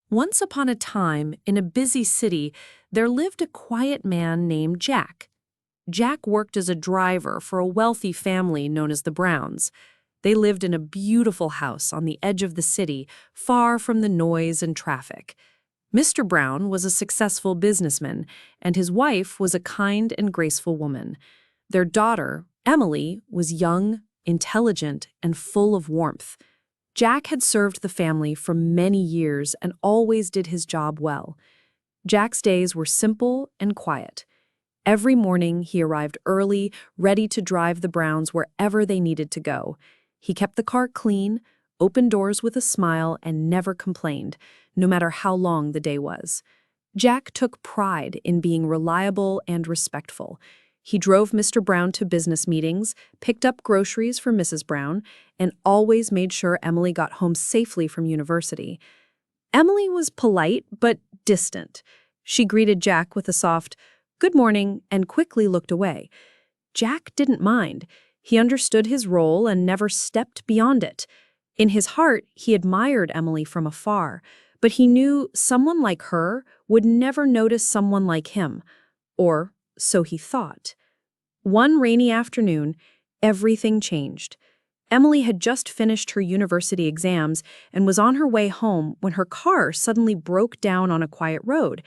Once upon a time, in a busy city, there lived a quiet man named Jack. Jack worked as a driver for a wealthy family known as the Browns. They lived in a beautiful house on the edge of the city, far from the noise and traffic. Mr. Brown was a successful businessman, and his wife was a kind and graceful woman. Their daughter, Emily, was young, intelligent, and full of warmth. Jack had served the family for many years and always did his job well. Jack's days were simple and quiet. Every morning, he arrived early, ready to drive the Browns wherever they needed to go. He kept the car clean, opened doors with a smile, and never complained, no matter how long the day was. Jack took pride in being reliable and respectful. He drove Mr. Brown to business meetings, picked up groceries for Mrs. Brown, and always made sure Emily got home safely from university. Emily was polite but distant. She greeted Jack with a soft, "Good morning," and quickly looked away. Jack didn't mind. He understood his role and never stepped beyond it. In his heart, he admired Emily from afar, but he knew someone like her would never notice someone like him. Or so he thought. One rainy afternoon, everything changed. Emily had just finished her university exams and was on her way home when her car suddenly broke down on a quiet road.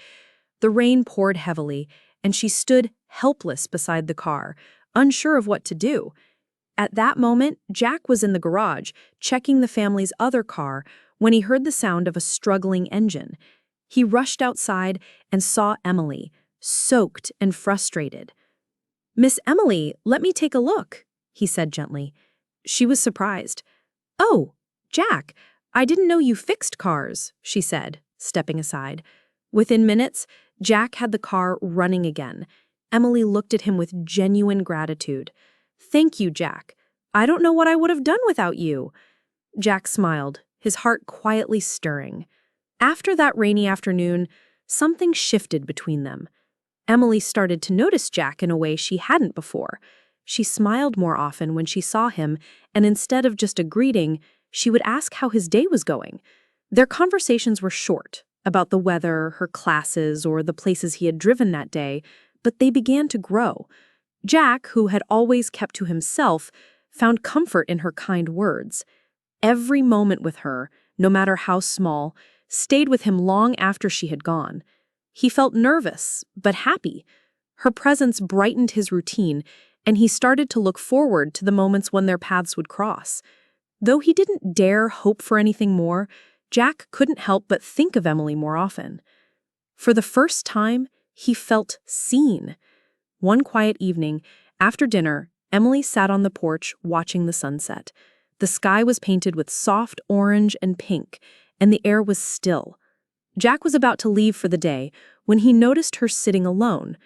The rain poured heavily, and she stood helpless beside the car, unsure of what to do. At that moment, Jack was in the garage, checking the family's other car, when he heard the sound of a struggling engine. He rushed outside and saw Emily, soaked and frustrated. "Miss Emily, let me take a look," he said gently. She was surprised. "Oh, Jack, I didn't know you fixed cars," she said, stepping aside. Within minutes, Jack had the car running again. Emily looked at him with genuine gratitude. "Thank you, Jack. I don't know what I would have done without you." Jack smiled, his heart quietly stirring. After that rainy afternoon, something shifted between them. Emily started to notice Jack in a way she hadn't before. She smiled more often when she saw him, and instead of just a greeting, she would ask how his day was going. Their conversations were short, about the weather, her classes, or the places he had driven that day, but they began to grow. Jack, who had always kept to himself, found comfort in her kind words. Every moment with her, no matter how small, stayed with him long after she had gone. He felt nervous, but happy. Her presence brightened his routine, and he started to look forward to the moments when their paths would cross. Though he didn't dare hope for anything more, Jack couldn't help but think of Emily more often. For the first time, he felt seen. One quiet evening, after dinner, Emily sat on the porch watching the sunset. The sky was painted with soft orange and pink, and the air was still. Jack was about to leave for the day when he noticed her sitting alone.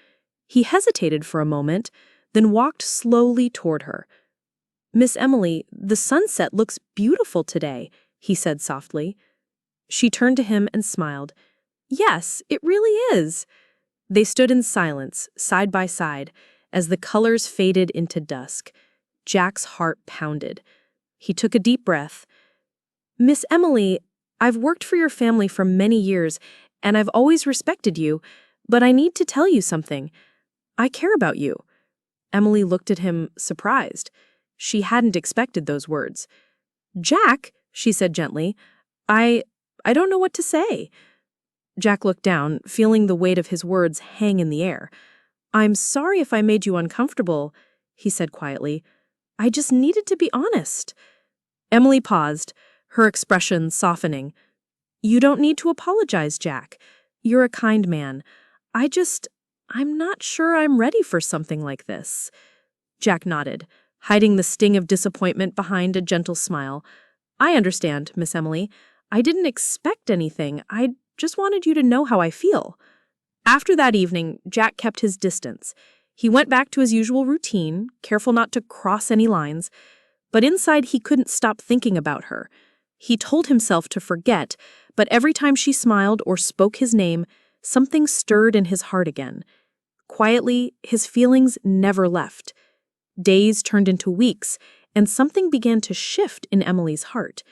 He hesitated for a moment, then walked slowly toward her. "Miss Emily, the sunset looks beautiful today," he said softly. She turned to him and smiled. "Yes, it really is." They stood in silence, side by side, as the colors faded into dusk. Jack's heart pounded. He took a deep breath. "Miss Emily, I've worked for your family for many years, and I've always respected you, but I need to tell you something. I care about you." Emily looked at him, surprised. She hadn't expected those words. "Jack," she said gently, I don't know what to say." Jack looked down, feeling the weight of his words hang in the air. "I'm sorry if I made you uncomfortable," he said quietly. "I just needed to be honest." Emily paused, her expression softening. "You don't need to apologize, Jack. You're a kind man. I'm not sure I'm ready for something like this." Jack nodded, hiding the sting of disappointment behind a gentle smile. "I understand, Miss Emily. I didn't expect anything. I just wanted you to know how I feel." After that evening, Jack kept his distance. He went back to his usual routine, careful not to cross any lines, but inside he couldn't stop thinking about her. He told himself to forget, but every time she smiled or spoke his name, something stirred in his heart again. Quietly, his feelings never left. Days turned into weeks, and something began to shift in Emily's heart.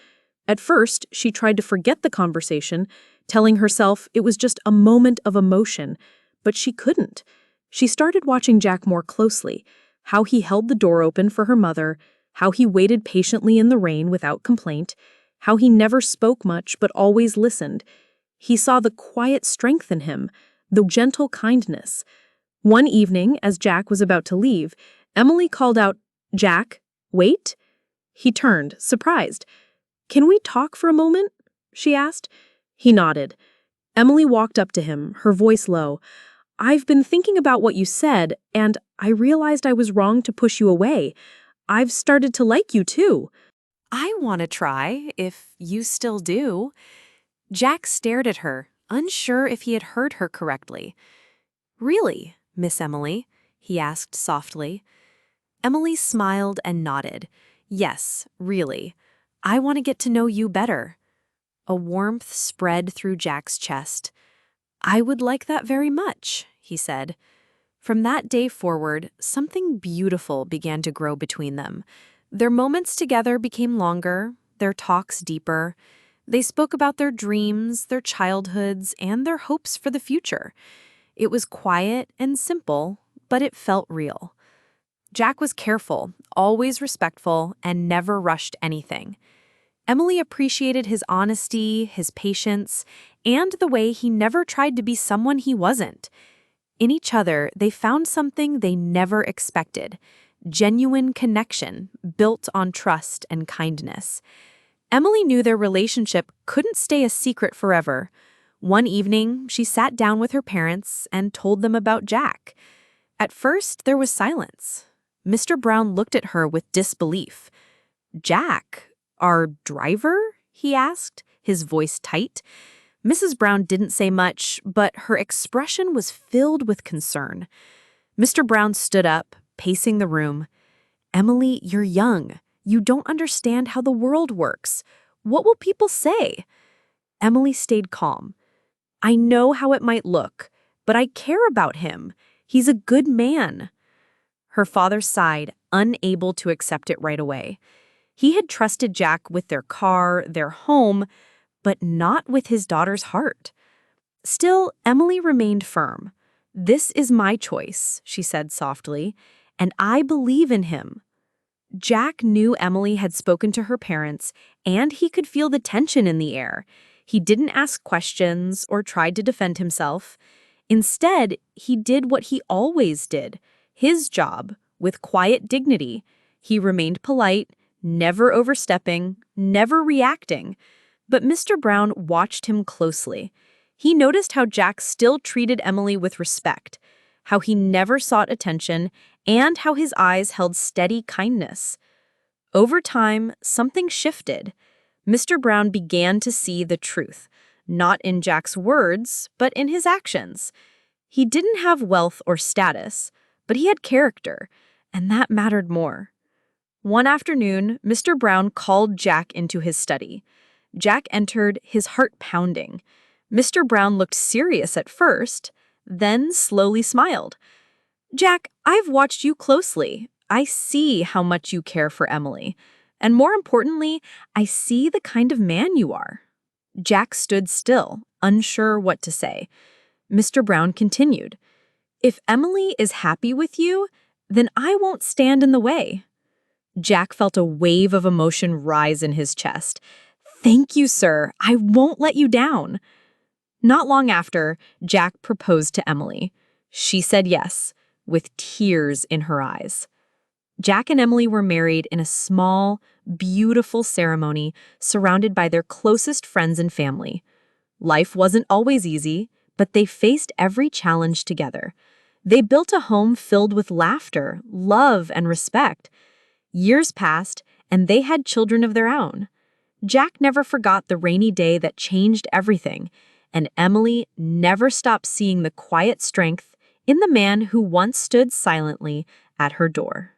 At first, she tried to forget the conversation, telling herself it was just a moment of emotion, but she couldn't. She started watching Jack more closely, how he held the door open for her mother, how he waited patiently in the rain without complaint, how he never spoke much but always listened. He saw the quiet strength in him, the gentle kindness. One evening, as Jack was about to leave, Emily called out, "Jack, wait." He turned, surprised. "Can we talk for a moment?" she asked. He nodded. Emily walked up to him, her voice low. "I've been thinking about what you said, and I realized I was wrong to push you away. I've started to like you, too." I want to try, if you still do. Jack stared at her, unsure if he had heard her correctly. "Really, Miss Emily?" he asked softly. Emily smiled and nodded. "Yes, really. I want to get to know you better." A warmth spread through Jack's chest. "I would like that very much," he said. From that day forward, something beautiful began to grow between them. Their moments together became longer, their talks deeper. They spoke about their dreams, their childhoods, and their hopes for the future. It was quiet and simple, but it felt real. Jack was careful, always respectful, and never rushed anything. Emily appreciated his honesty, his patience, and the way he never tried to be someone he wasn't. In each other, they found something they never expected: genuine connection built on trust and kindness. Emily knew their relationship couldn't stay a secret forever. One evening, she sat down with her parents and told them about Jack. At first, there was silence. Mr. Brown looked at her with disbelief. "Jack, our driver?" he asked, his voice tight. Mrs. Brown didn't say much, but her expression was filled with concern. Mr. Brown stood up, pacing the room. "Emily, you're young. You don't understand how the world works. What will people say?" Emily stayed calm. "I know how it might look, but I care about him. He's a good man." Her father sighed, unable to accept it right away. He had trusted Jack with their car, their home, but not with his daughter's heart. Still, Emily remained firm. "This is my choice," she said softly, "and I believe in him." Jack knew Emily had spoken to her parents, and he could feel the tension in the air. He didn't ask questions or tried to defend himself. Instead, he did what he always did, his job, with quiet dignity. He remained polite, never overstepping, never reacting. But Mr. Brown watched him closely. He noticed how Jack still treated Emily with respect, how he never sought attention, and how his eyes held steady kindness. Over time, something shifted. Mr. Brown began to see the truth, not in Jack's words, but in his actions. He didn't have wealth or status, but he had character, and that mattered more. One afternoon, Mr. Brown called Jack into his study. Jack entered, his heart pounding. Mr. Brown looked serious at first, then slowly smiled. "Jack, I've watched you closely. I see how much you care for Emily. And more importantly, I see the kind of man you are." Jack stood still, unsure what to say. Mr. Brown continued, "If Emily is happy with you, then I won't stand in the way." Jack felt a wave of emotion rise in his chest. "Thank you, sir. I won't let you down." Not long after, Jack proposed to Emily. She said yes, with tears in her eyes. Jack and Emily were married in a small, beautiful ceremony surrounded by their closest friends and family. Life wasn't always easy, but they faced every challenge together. They built a home filled with laughter, love, and respect. Years passed, and they had children of their own. Jack never forgot the rainy day that changed everything, and Emily never stopped seeing the quiet strength in the man who once stood silently at her door.